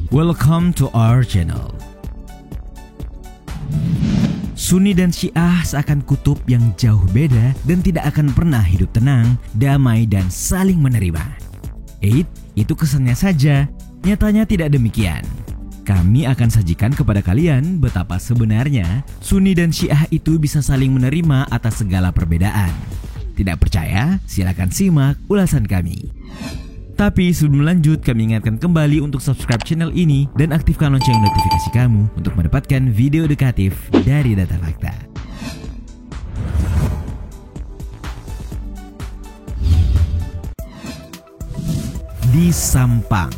Welcome to our channel. Sunni dan Syiah seakan kutub yang jauh beda dan tidak akan pernah hidup tenang, damai, dan saling menerima. Itu kesannya saja, nyatanya tidak demikian. Kami akan sajikan kepada kalian betapa sebenarnya Sunni dan Syiah itu bisa saling menerima atas segala perbedaan. Tidak percaya? Silakan simak ulasan kami. Tapi sebelum lanjut, kami ingatkan kembali untuk subscribe channel ini dan aktifkan lonceng notifikasi kamu untuk mendapatkan video edukatif dari Data Fakta. Di Sampang.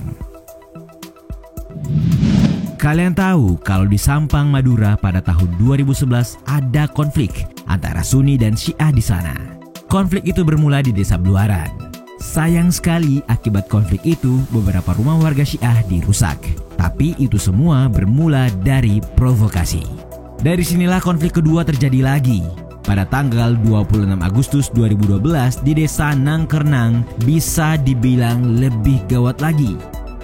Kalian tahu kalau di Sampang, Madura pada tahun 2011 ada konflik antara Sunni dan Syiah di sana. Konflik itu bermula di Desa Bluaran. Sayang sekali akibat konflik itu beberapa rumah warga Syiah dirusak. Tapi itu semua bermula dari provokasi. Dari sinilah konflik kedua terjadi lagi. Pada tanggal 26 Agustus 2012 di Desa Nangkernang bisa dibilang lebih gawat lagi.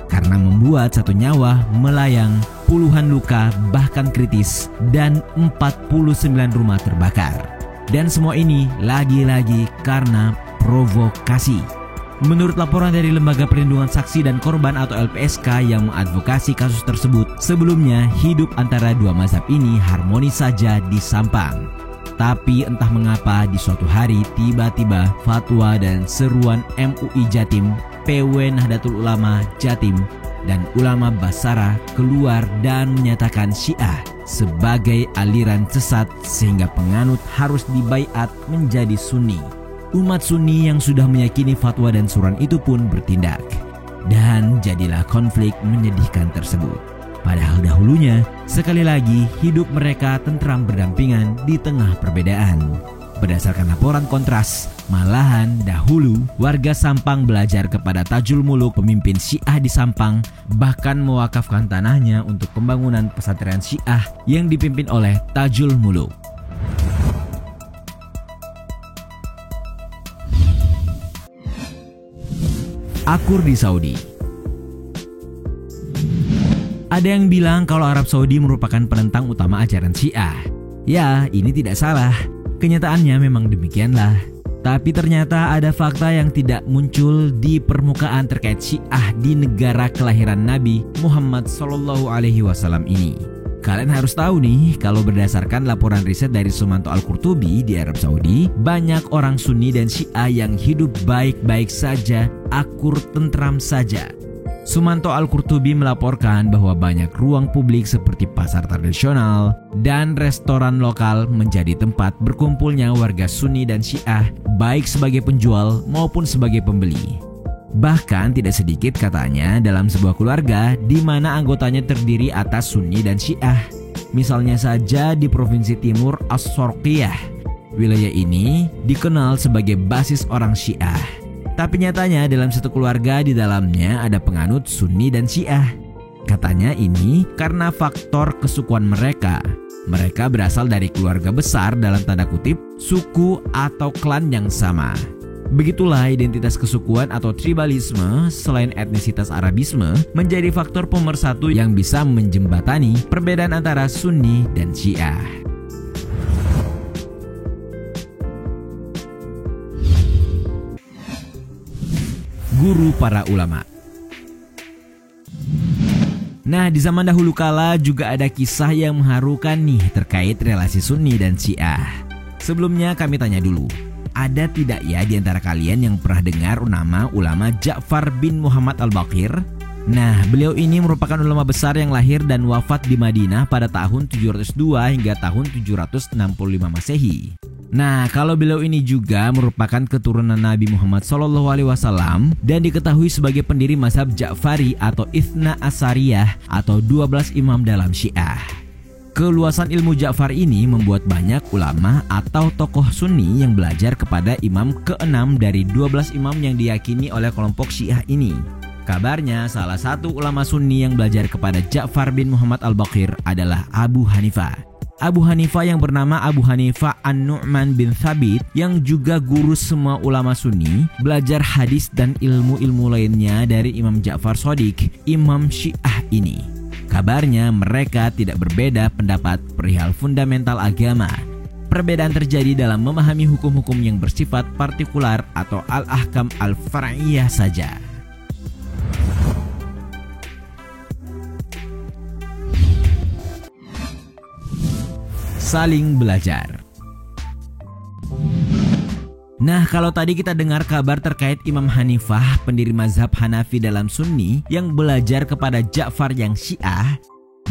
Karena membuat satu nyawa melayang, puluhan luka bahkan kritis, dan 49 rumah terbakar. Dan semua ini lagi-lagi karena provokasi. Menurut laporan dari Lembaga Perlindungan Saksi dan Korban atau LPSK yang mengadvokasi kasus tersebut, sebelumnya hidup antara dua mazhab ini harmonis saja di Sampang. Tapi entah mengapa di suatu hari tiba-tiba fatwa dan seruan MUI Jatim, PW Nahdlatul Ulama Jatim, dan Ulama Basara keluar dan menyatakan Syiah sebagai aliran sesat sehingga penganut harus dibaiat menjadi Sunni. Umat Sunni yang sudah meyakini fatwa dan suran itu pun bertindak. Dan jadilah konflik menyedihkan tersebut. Padahal dahulunya, sekali lagi hidup mereka tentram berdampingan di tengah perbedaan. Berdasarkan laporan Kontras, malahan dahulu warga Sampang belajar kepada Tajul Muluk, pemimpin Syiah di Sampang, bahkan mewakafkan tanahnya untuk pembangunan pesantren Syiah yang dipimpin oleh Tajul Muluk. Akur di Saudi. Ada yang bilang kalau Arab Saudi merupakan penentang utama ajaran Syiah. Ya, ini tidak salah. Kenyataannya memang demikianlah. Tapi ternyata ada fakta yang tidak muncul di permukaan terkait Syiah di negara kelahiran Nabi Muhammad SAW ini. Kalian harus tahu nih, kalau berdasarkan laporan riset dari Sumanto Al-Qurtubi di Arab Saudi, banyak orang Sunni dan Syiah yang hidup baik-baik saja, akur tentram saja. Sumanto Al-Qurtubi melaporkan bahwa banyak ruang publik seperti pasar tradisional dan restoran lokal menjadi tempat berkumpulnya warga Sunni dan Syiah, baik sebagai penjual maupun sebagai pembeli. Bahkan tidak sedikit katanya dalam sebuah keluarga di mana anggotanya terdiri atas Sunni dan Syiah. Misalnya saja di Provinsi Timur As-Sharqiyah. Wilayah ini dikenal sebagai basis orang Syiah. Tapi nyatanya dalam satu keluarga di dalamnya ada penganut Sunni dan Syiah. Katanya ini karena faktor kesukuan mereka. Mereka berasal dari keluarga besar dalam tanda kutip, suku atau klan yang sama. Begitulah identitas kesukuan atau tribalisme selain etnisitas Arabisme menjadi faktor pemersatu yang bisa menjembatani perbedaan antara Sunni dan Syiah. Guru para ulama. Nah, di zaman dahulu kala juga ada kisah yang mengharukan nih terkait relasi Sunni dan Syiah. Sebelumnya kami tanya dulu, ada tidak ya di antara kalian yang pernah dengar nama ulama Ja'far bin Muhammad Al-Baqir? Nah, beliau ini merupakan ulama besar yang lahir dan wafat di Madinah pada tahun 702 hingga tahun 765 Masehi. Nah, kalau beliau ini juga merupakan keturunan Nabi Muhammad SAW dan diketahui sebagai pendiri mazhab Ja'fari atau Itsna Asyariyah atau 12 imam dalam Syiah. Keluasan ilmu Ja'far ini membuat banyak ulama atau tokoh Sunni yang belajar kepada imam ke-6 dari 12 imam yang diyakini oleh kelompok Syiah ini. Kabarnya salah satu ulama Sunni yang belajar kepada Ja'far bin Muhammad Al-Baqir adalah Abu Hanifah. Abu Hanifah yang bernama Abu Hanifah An-Nu'man bin Thabit yang juga guru semua ulama Sunni belajar hadis dan ilmu-ilmu lainnya dari Imam Ja'far Shadiq, Imam Syiah ini. Kabarnya mereka tidak berbeda pendapat perihal fundamental agama. Perbedaan terjadi dalam memahami hukum-hukum yang bersifat partikular atau al-ahkam al-far'iyah saja. Saling belajar. Nah, kalau tadi kita dengar kabar terkait Imam Hanifah, pendiri mazhab Hanafi dalam Sunni yang belajar kepada Ja'far yang Syiah.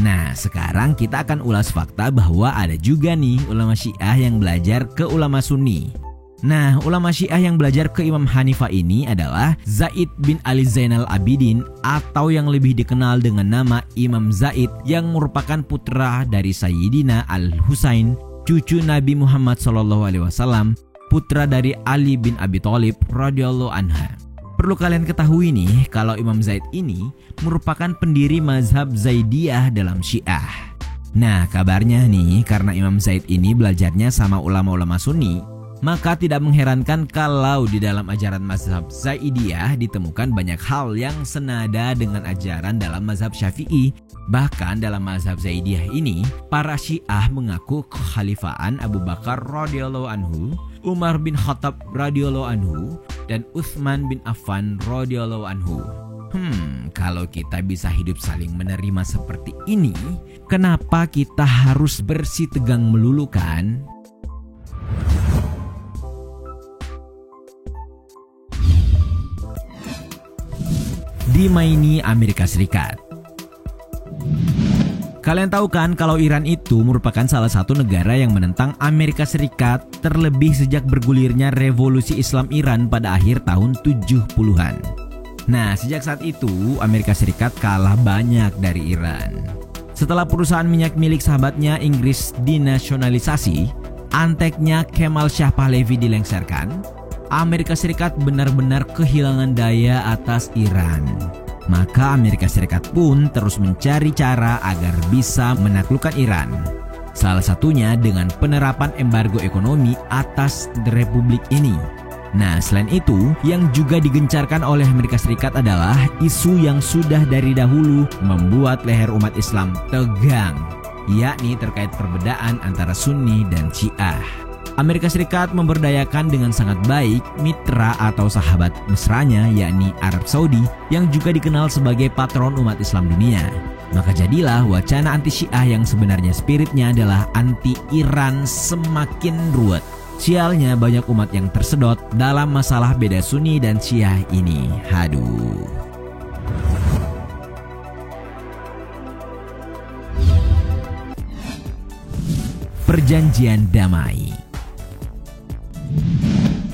Nah, sekarang kita akan ulas fakta bahwa ada juga nih ulama Syiah yang belajar ke ulama Sunni. Nah, ulama Syiah yang belajar ke Imam Hanifah ini adalah Zaid bin Ali Zainal Abidin atau yang lebih dikenal dengan nama Imam Zaid yang merupakan putra dari Sayyidina Al-Husain, cucu Nabi Muhammad SAW, putra dari Ali bin Abi Thalib radhiyallahu anha. Perlu kalian ketahui nih kalau Imam Zaid ini merupakan pendiri mazhab Zaidiyah dalam Syiah. Nah, kabarnya nih karena Imam Zaid ini belajarnya sama ulama-ulama Sunni, maka tidak mengherankan kalau di dalam ajaran mazhab Zaidiyah ditemukan banyak hal yang senada dengan ajaran dalam mazhab Syafi'i. Bahkan dalam mazhab Zaidiyah ini, para Syiah mengaku kekhalifaan Abu Bakar radhiyallahu anhu, Umar bin Khattab radhiyallahu anhu, dan Utsman bin Affan radhiyallahu anhu. Kalau kita bisa hidup saling menerima seperti ini, kenapa kita harus bersitegang melulu kan? Dimaini Amerika Serikat. Kalian tahu kan kalau Iran itu merupakan salah satu negara yang menentang Amerika Serikat terlebih sejak bergulirnya revolusi Islam Iran pada akhir tahun 70-an. Nah, sejak saat itu Amerika Serikat kalah banyak dari Iran. Setelah perusahaan minyak milik sahabatnya Inggris dinasionalisasi, anteknya Kemal Shah Pahlavi dilengsarkan, Amerika Serikat benar-benar kehilangan daya atas Iran. Maka Amerika Serikat pun terus mencari cara agar bisa menaklukkan Iran. Salah satunya dengan penerapan embargo ekonomi atas republik ini. Nah, selain itu, yang juga digencarkan oleh Amerika Serikat adalah isu yang sudah dari dahulu membuat leher umat Islam tegang, yakni terkait perbedaan antara Sunni dan Syiah. Amerika Serikat memberdayakan dengan sangat baik mitra atau sahabat mesranya yakni Arab Saudi yang juga dikenal sebagai patron umat Islam dunia. Maka jadilah wacana anti Syiah yang sebenarnya spiritnya adalah anti Iran semakin ruwet. Sialnya banyak umat yang tersedot dalam masalah beda Sunni dan Syiah ini. Haduh. Perjanjian damai.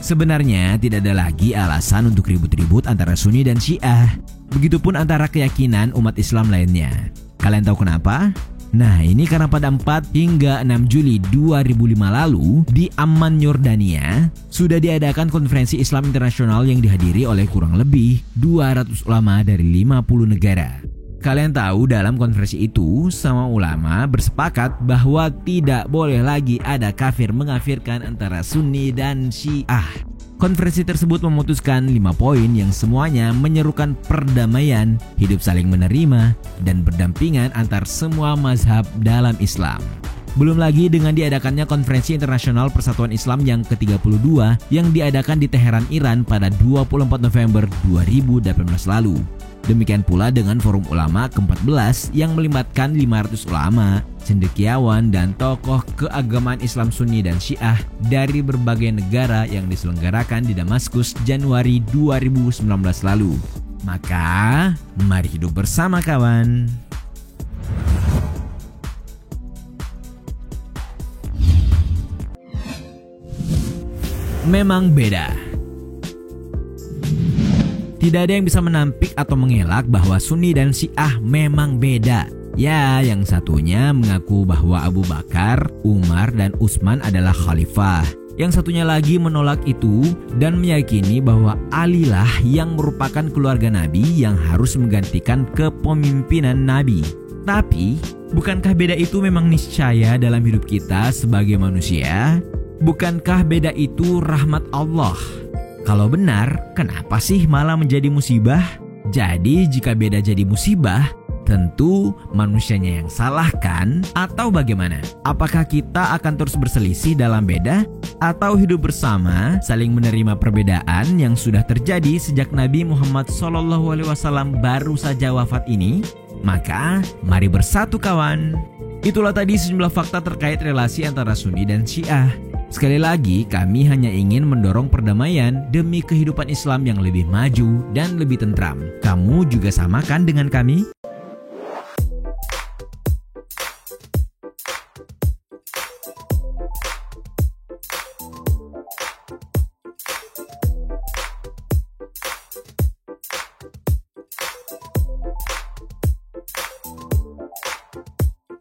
Sebenarnya tidak ada lagi alasan untuk ribut-ribut antara Sunni dan Syiah. Begitupun antara keyakinan umat Islam lainnya. Kalian tahu kenapa? Nah, ini karena pada 4 hingga 6 Juli 2005 lalu di Amman, Yordania, sudah diadakan konferensi Islam internasional yang dihadiri oleh kurang lebih 200 ulama dari 50 negara. Kalian tahu dalam konferensi itu, sama ulama bersepakat bahwa tidak boleh lagi ada kafir mengafirkan antara Sunni dan Syiah. Konferensi tersebut memutuskan 5 poin yang semuanya menyerukan perdamaian, hidup saling menerima, dan berdampingan antar semua mazhab dalam Islam. Belum lagi dengan diadakannya Konferensi Internasional Persatuan Islam yang ke-32 yang diadakan di Teheran, Iran pada 24 November 2018 lalu. Demikian pula dengan Forum Ulama ke-14 yang melibatkan 500 ulama, cendekiawan, dan tokoh keagamaan Islam Sunni dan Syiah dari berbagai negara yang diselenggarakan di Damaskus Januari 2019 lalu. Maka, mari hidup bersama kawan. Memang beda. Tidak ada yang bisa menampik atau mengelak bahwa Sunni dan Syiah memang beda. Ya, yang satunya mengaku bahwa Abu Bakar, Umar, dan Utsman adalah khalifah. Yang satunya lagi menolak itu dan meyakini bahwa Ali lah yang merupakan keluarga Nabi yang harus menggantikan kepemimpinan Nabi. Tapi, Bukankah beda itu memang niscaya dalam hidup kita sebagai manusia? Bukankah beda itu rahmat Allah? Kalau benar, kenapa sih malah menjadi musibah? Jadi jika beda jadi musibah, tentu manusianya yang salah kan? Atau bagaimana? Apakah kita akan terus berselisih dalam beda? Atau hidup bersama, saling menerima perbedaan yang sudah terjadi sejak Nabi Muhammad SAW baru saja wafat ini? Maka, mari bersatu kawan. Itulah tadi sejumlah fakta terkait relasi antara Sunni dan Syiah. Sekali lagi, kami hanya ingin mendorong perdamaian demi kehidupan Islam yang lebih maju dan lebih tentram. Kamu juga sama kan dengan kami?